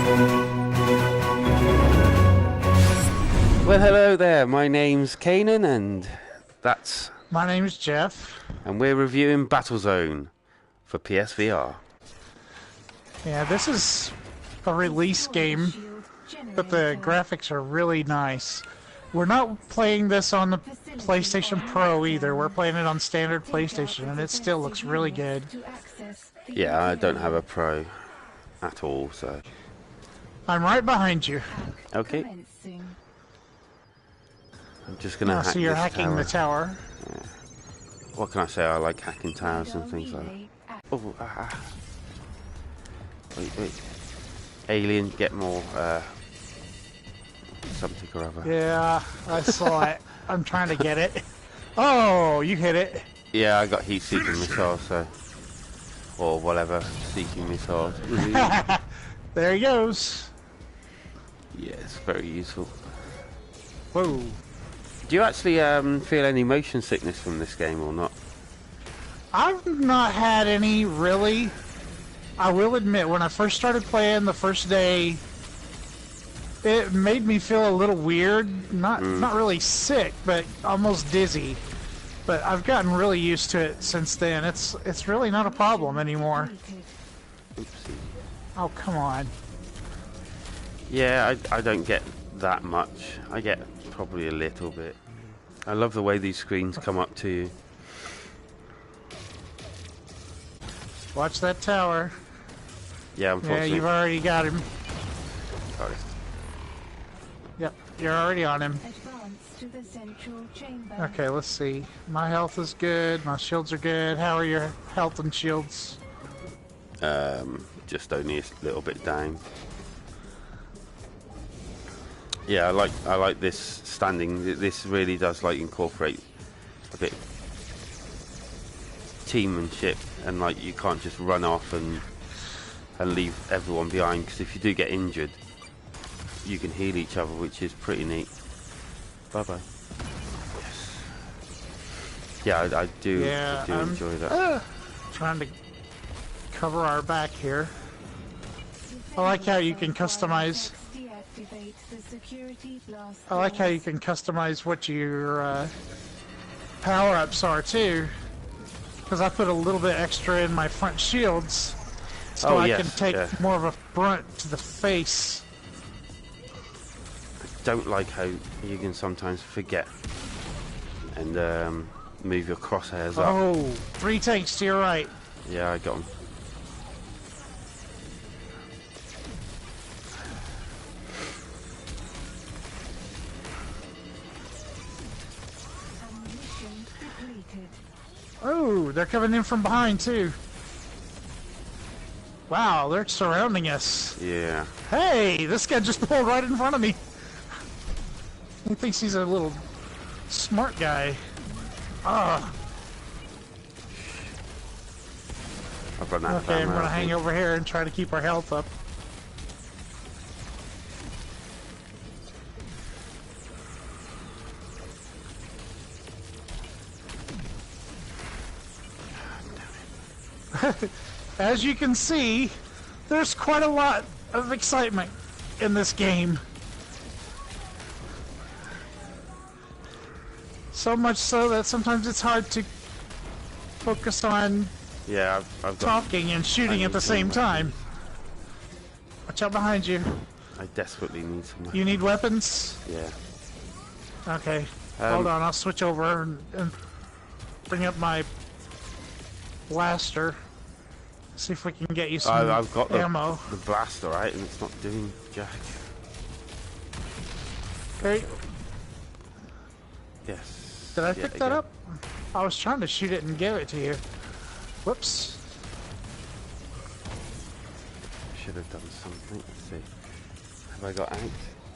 Well, hello there. My name's Kanan, and that's... My name is Jeff. And we're reviewing Battlezone for PSVR. Yeah, this is a release game, but the graphics are really nice. We're not playing this on the PlayStation Pro either. We're playing it on standard PlayStation, and it still looks really good. Yeah, I don't have a Pro at all, so... I'm right behind you. Okay. I'm just gonna hack So you're this hacking tower. the tower. Yeah. What can I say? I like hacking towers and things like that. Oh, Wait. Alien, get more, something or other. Yeah, I saw it. I'm trying to get it. Oh, you hit it. Yeah, I got heat-seeking missiles, so... Or whatever, seeking missiles. There he goes. Yeah, it's very useful. Whoa. Do you actually feel any motion sickness from this game or not? I've not had any, really. I will admit, when I first started playing the first day, it made me feel a little weird. Not really sick, but almost dizzy. But I've gotten really used to it since then. It's really not a problem anymore. Oopsie. Oh, come on. Yeah, I don't get that much. I get probably a little bit. I love the way these screens come up to you. Watch that tower. Yeah, unfortunately. Yeah, you've already got him. Sorry. Yep, you're already on him. Advance to the central chamber. Okay, let's see. My health is good. My shields are good. How are your health and shields? Just only a little bit down. Yeah, I like this standing. This really does like incorporate a bit teammanship, and like you can't just run off and leave everyone behind, because if you do get injured, you can heal each other, which is pretty neat. Bye bye. Yes. Yeah, I do enjoy that. Trying to cover our back here. I like how you can customize. I like how you can customize what your power-ups are too, because I put a little bit extra in my front shields, so I can take more of a brunt to the face. I don't like how you can sometimes forget and move your crosshairs up. Oh, 3 tanks to your right. Yeah, I got them. Oh, they're coming in from behind too. Wow, they're surrounding us. Yeah. Hey, this guy just pulled right in front of me. He thinks he's a little smart guy. Ah. I've run out of Okay, ammo, I'm gonna I hang think. over here and try to keep our health up. As you can see, there's quite a lot of excitement in this game. So much so that sometimes it's hard to focus on Yeah, I've got... talking and shooting at the same time. Watch out behind you. I desperately need some... You need weapons? Yeah. Okay. Hold on, I'll switch over and bring up my blaster. See if we can get you some I've got ammo. the blaster, right, and it's not doing jack. Okay. Yes. Did I Yeah, pick that again. up? I was trying to shoot it and give it to you. Whoops. Should have done something. Let's see. Have I got out?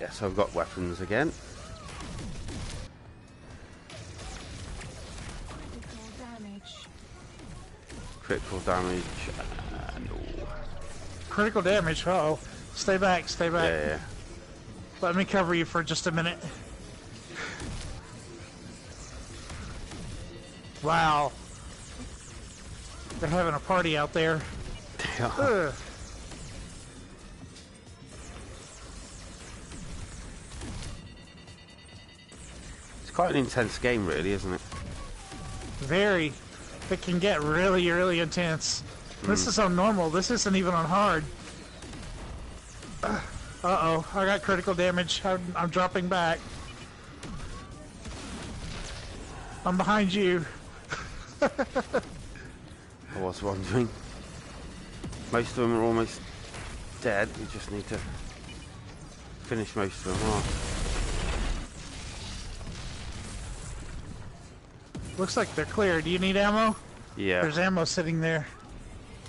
Yes, I've got weapons again. Critical damage. No. Critical damage. Uh-oh. Stay back, stay back. Yeah. Let me cover you for just a minute. Wow. They're having a party out there. Yeah. Ugh. quite an intense game, really, isn't it? Very. It can get really, really intense. This is on normal. This isn't even on hard. Uh-oh. I got critical damage. I'm dropping back. I'm behind you. I was wondering. Most of them are almost dead. We just need to finish most of them off. Looks like they're clear. Do you need ammo? Yeah. There's ammo sitting there.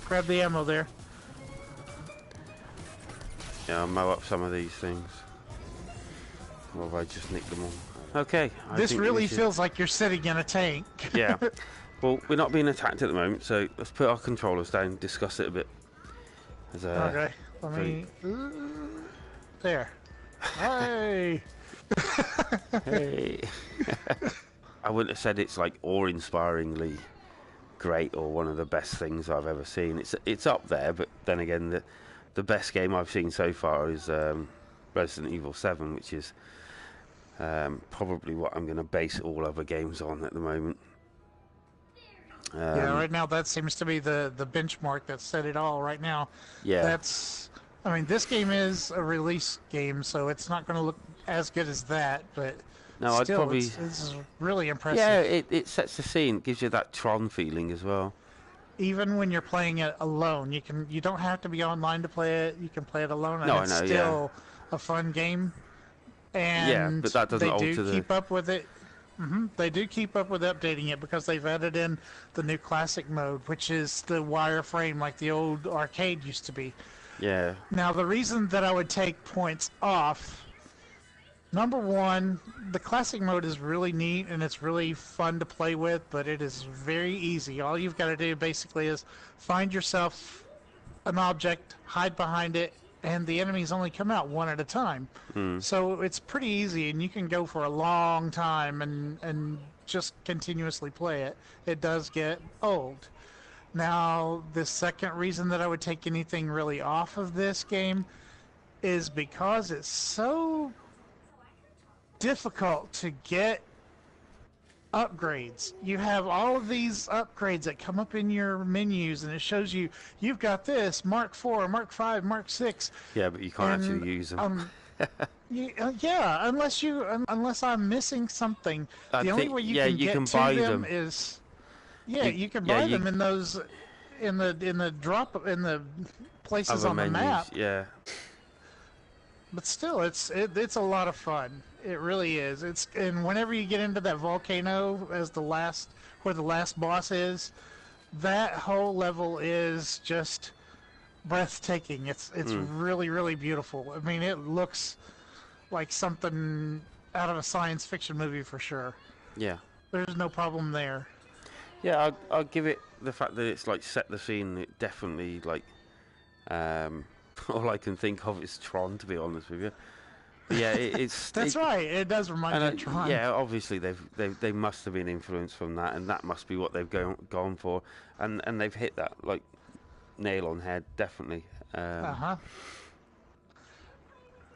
Grab the ammo there. Yeah, I'll mow up some of these things. Or have I just nicked them all? Okay. This really feels like you're sitting in a tank. Yeah. Well, we're not being attacked at the moment, so let's put our controllers down and discuss it a bit. Okay. Let me... There. Hey! Hey! I wouldn't have said it's like awe-inspiringly great or one of the best things I've ever seen. It's up there, but then again, the best game I've seen so far is Resident Evil 7, which is probably what I'm going to base all other games on at the moment. Yeah, right now that seems to be the benchmark that set it all right now. Yeah. I mean, this game is a release game, so it's not going to look as good as that, but No, still, I'd probably... it's really impressive. Yeah, it sets the scene, gives you that Tron feeling as well. Even when you're playing it alone, you don't have to be online to play it. You can play it alone, and No, it's I know, still a fun game. And Yeah, but that doesn't they alter do the... keep up with it. They do keep up with updating it because they've added in the new classic mode, which is the wireframe like the old arcade used to be. Yeah. Now, the reason that I would take points off, number one, the classic mode is really neat and it's really fun to play with, but it is very easy. All you've got to do basically is find yourself an object, hide behind it, and the enemies only come out one at a time. So it's pretty easy, and you can go for a long time and just continuously play it. It does get old. Now, the second reason that I would take anything really off of this game is because it's so difficult to get upgrades. You have all of these upgrades that come up in your menus, and it shows you you've got this Mark 4, Mark 5, Mark 6. Yeah, but you can't actually use them. Yeah, unless I'm missing something. The only way you can get to buy them is you can buy them in those in the places Other on menus, the map. Yeah. But still, it's a lot of fun. It really is. And whenever you get into that volcano as where the last boss is, that whole level is just breathtaking. It's really, really beautiful. I mean, it looks like something out of a science fiction movie for sure. Yeah. There's no problem there. Yeah, I'll give it the fact that it's like set the scene. It definitely like all I can think of is Tron, to be honest with you. But yeah, it's That's right. It does remind me of Tron. Yeah, obviously they must have been influenced from that, and that must be what they've gone for, and they've hit that like nail on head, definitely. The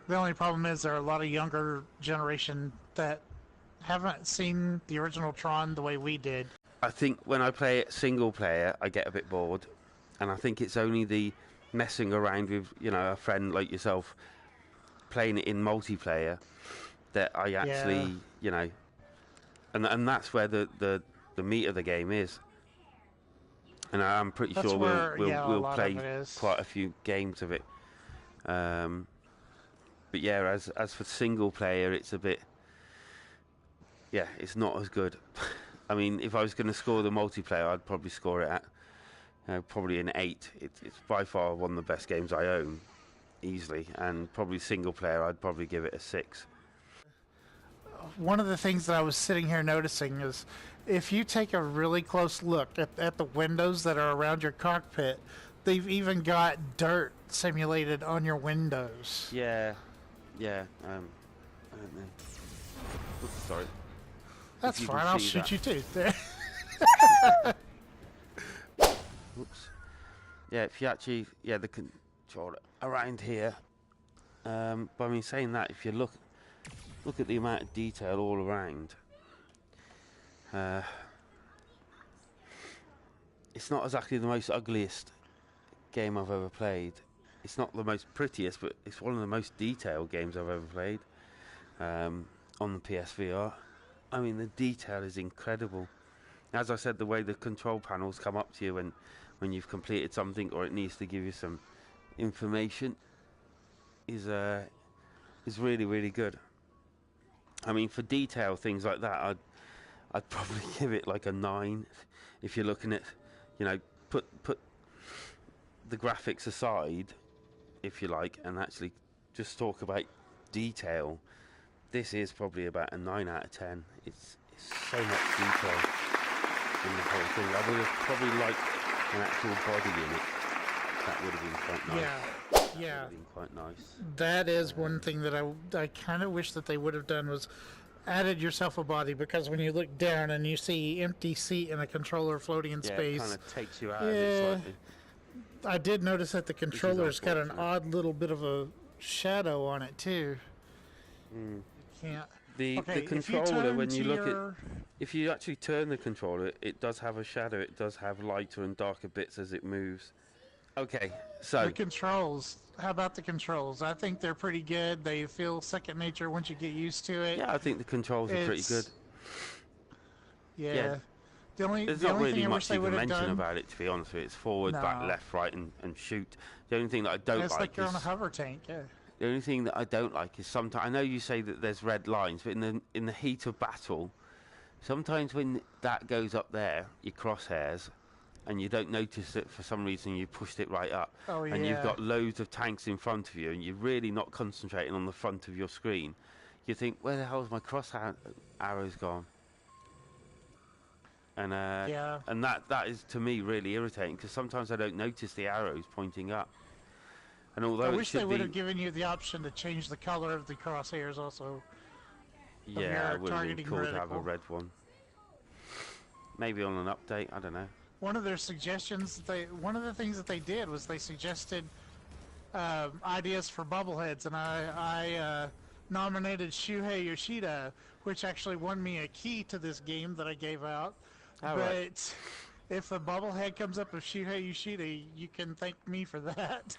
only problem is there are a lot of younger generation that haven't seen the original Tron the way we did. I think when I play it single player, I get a bit bored, and I think it's only the messing around with a friend like yourself playing it in multiplayer that I actually and that's where the meat of the game is, and I'm pretty sure we'll play quite a few games of it. But yeah, as for single player, it's a bit it's not as good. I mean, if I was going to score the multiplayer, I'd probably score it at probably an 8. It's by far one of the best games I own, easily, and probably single player, I'd probably give it a 6. One of the things that I was sitting here noticing is if you take a really close look at the windows that are around your cockpit, they've even got dirt simulated on your windows. Yeah. I don't know. Oops, sorry. That's fine, I'll shoot you too. There. Oops. Yeah, if you actually, the controller around here. But I mean, saying that, if you look at the amount of detail all around, It's not exactly the most ugliest game I've ever played. It's not the most prettiest, but it's one of the most detailed games I've ever played on the PSVR. I mean, the detail is incredible. As I said, the way the control panels come up to you when you've completed something or it needs to give you some information is really, really good. I mean, for detail things like that, I'd probably give it like a 9. If you're looking at, you know, put the graphics aside, if you like, and actually just talk about detail. This is probably about a 9 out of 10. It's so much detail in the whole thing. I would have probably liked an actual body in it. That would have been quite nice. Yeah, yeah. Would have been quite nice. That is one thing that I kind of wish that they would have done was added yourself a body, because when you look down and you see empty seat and a controller floating in Yeah, space, it kind of takes you out of it slightly. I did notice that the controller's got an unfortunate. odd little bit of a shadow on it too. You can't. The Okay, controller, when you look at if you actually turn the controller, it does have a shadow. It does have lighter and darker bits as it moves. Okay, so the controls, how about the controls? I think they're pretty good. They feel second nature once you get used to it. yeah, I think the controls are pretty good. Yeah. Yeah. The only There's the not only really thing I wish much they you would can have mention done. about it, to be honest with you. It's forward, back, No. left, right, and shoot. The only thing that I don't It's like like you're on a is hover tank. Yeah. the only thing that I don't like is sometimes, I know you say that there's red lines, but in the heat of battle, sometimes when that goes up there, your crosshairs, and you don't notice that for some reason you pushed it right up, Oh, and you've yeah. got loads of tanks in front of you, and you're really not concentrating on the front of your screen. You think, where the hell's my cross arrows gone? And Yeah. and that is to me really irritating, because sometimes I don't notice the arrows pointing up. And I although it wish they should would have be, given you the option to change the color of the crosshairs also. yeah, your it would have been targeting cool to have a reticle. red one. Maybe on an update, I don't know. One of their suggestions, one of the things that they did was they suggested ideas for bubbleheads, and I nominated Shuhei Yoshida, which actually won me a key to this game that I gave out. All but right. if a bubblehead comes up with Shuhei Yoshida, you can thank me for that.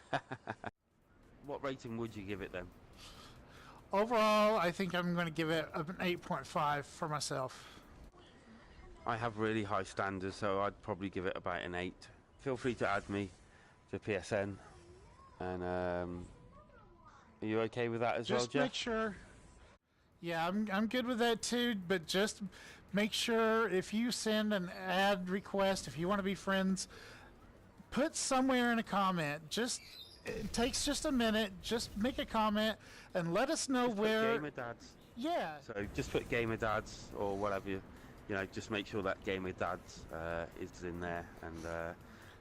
What rating would you give it then? Overall, I think I'm going to give it an 8.5 for myself. I have really high standards, so I'd probably give it about an 8. Feel free to add me to PSN. And are you okay with that as well, Just Jeff? make sure. Yeah, I'm good with that too, but just make sure if you send an ad request, if you want to be friends, put somewhere in a comment. Just it takes just a minute. Just make a comment and let us know Just put where. Gamer Dads. Yeah. So just put Gamer Dads or whatever you know. Just make sure that Gamer Dads is in there, and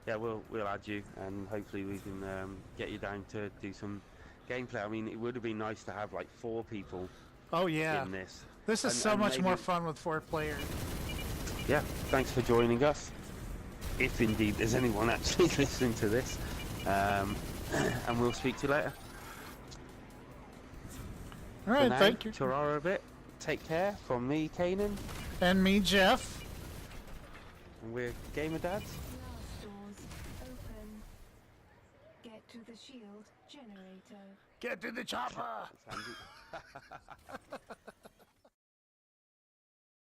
yeah, we'll add you, and hopefully we can get you down to do some gameplay. I mean, it would have been nice to have like 4 people Oh yeah. in this. This is And- so and much more maybe- fun with 4 players. Yeah, thanks for joining us. If indeed there's anyone actually listening to this, and we'll speak to you later. All right, For now, thank you. Ta-ra a bit. Take care from me, Kanan, And me, Jeff. and we're Gamer Dads. Blast doors open. Get to the shield generator. Get to the chopper. That's handy.